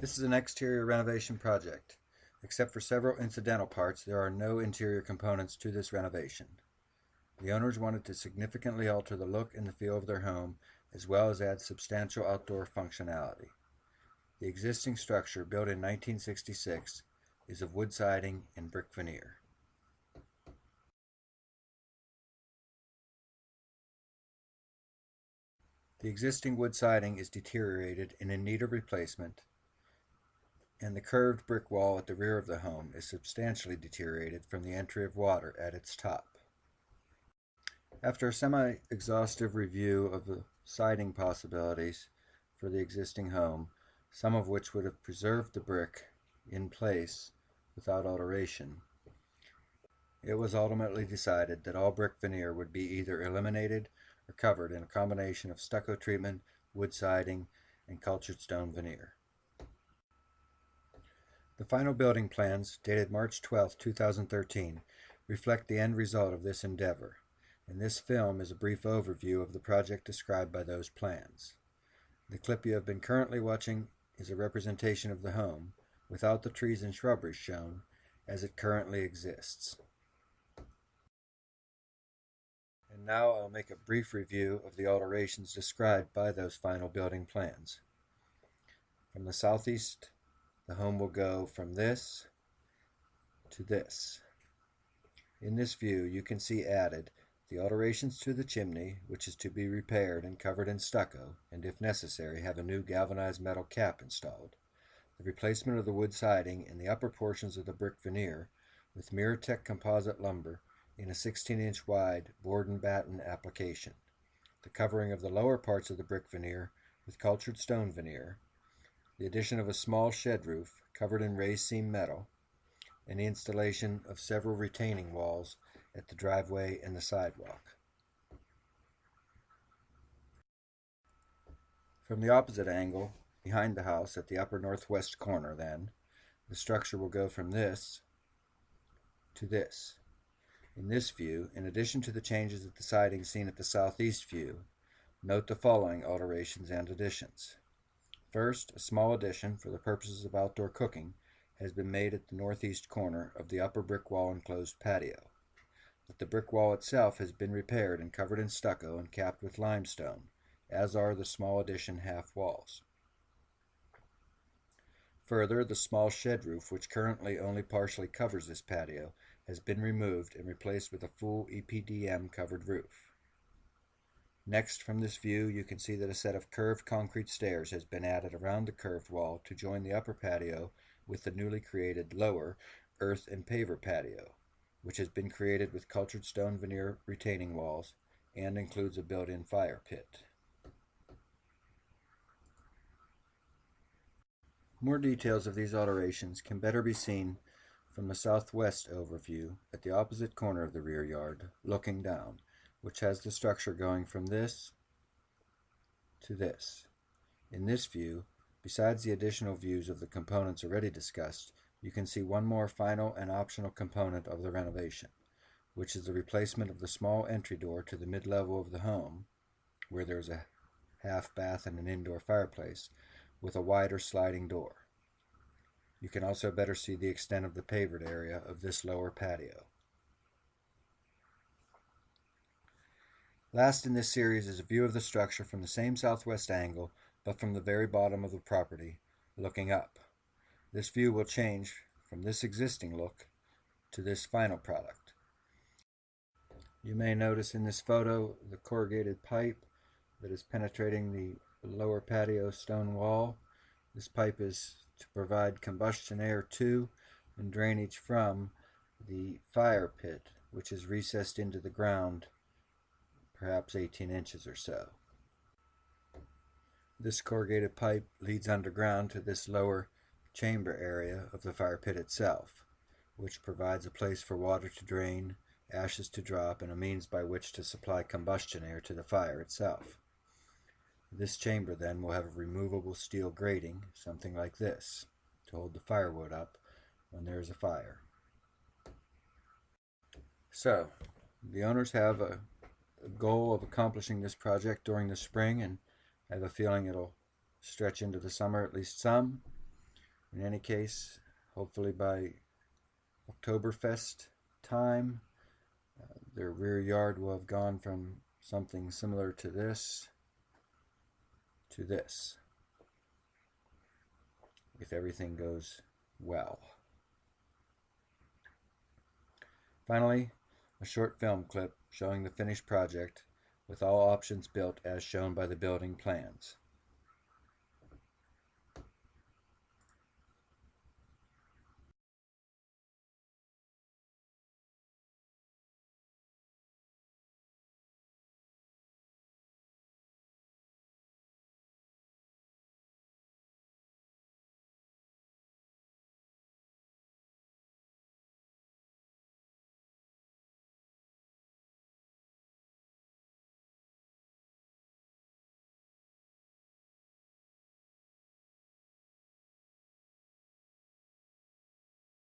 This is an exterior renovation project. Except for several incidental parts, there are no interior components to this renovation. The owners wanted to significantly alter the look and the feel of their home, as well as add substantial outdoor functionality. The existing structure, built in 1966, is of wood siding and brick veneer. The existing wood siding is deteriorated and in need of replacement, and the curved brick wall at the rear of the home is substantially deteriorated from the entry of water at its top. After a semi-exhaustive review of the siding possibilities for the existing home, some of which would have preserved the brick in place without alteration, it was ultimately decided that all brick veneer would be either eliminated or covered in a combination of stucco treatment, wood siding, and cultured stone veneer. The final building plans, dated March 12, 2013, reflect the end result of this endeavor, and this film is a brief overview of the project described by those plans. The clip you have been currently watching is a representation of the home, without the trees and shrubbery shown, as it currently exists. And now I'll make a brief review of the alterations described by those final building plans. From the southeast, the home will go from this to this. In this view, you can see added the alterations to the chimney, which is to be repaired and covered in stucco, and if necessary, have a new galvanized metal cap installed. The replacement of the wood siding in the upper portions of the brick veneer with MlrEXC composite lumber in a 16-inch wide board and batten application. The covering of the lower parts of the brick veneer with cultured stone veneer. The addition of a small shed roof covered in raised seam metal, and the installation of several retaining walls at the driveway and the sidewalk. From the opposite angle, behind the house at the upper northwest corner, then, the structure will go from this to this. In this view, in addition to the changes at the siding seen at the southeast view, note the following alterations and additions. First, a small addition for the purposes of outdoor cooking has been made at the northeast corner of the upper brick wall enclosed patio. But the brick wall itself has been repaired and covered in stucco and capped with limestone, as are the small addition half walls. Further, the small shed roof, which currently only partially covers this patio, has been removed and replaced with a full EPDM covered roof. Next, from this view, you can see that a set of curved concrete stairs has been added around the curved wall to join the upper patio with the newly created lower earth and paver patio, which has been created with cultured stone veneer retaining walls and includes a built-in fire pit. More details of these alterations can better be seen from the southwest overview at the opposite corner of the rear yard, looking down, which has the structure going from this to this. In this view, besides the additional views of the components already discussed, you can see one more final and optional component of the renovation, which is the replacement of the small entry door to the mid-level of the home, where there is a half bath and an indoor fireplace, with a wider sliding door. You can also better see the extent of the pavered area of this lower patio. Last in this series is a view of the structure from the same southwest angle, but from the very bottom of the property, looking up. This view will change from this existing look to this final product. You may notice in this photo the corrugated pipe that is penetrating the lower patio stone wall. This pipe is to provide combustion air to and drainage from the fire pit, which is recessed into the ground perhaps 18 inches or so. This corrugated pipe leads underground to this lower chamber area of the fire pit itself, which provides a place for water to drain, ashes to drop, and a means by which to supply combustion air to the fire itself. This chamber then will have a removable steel grating, something like this, to hold the firewood up when there is a fire. So, the owners have a goal of accomplishing this project during the spring, and I have a feeling it'll stretch into the summer, at least some. In any case, hopefully by Oktoberfest time, their rear yard will have gone from something similar to this, if everything goes well. Finally, a short film clip showing the finished project with all options built as shown by the building plans.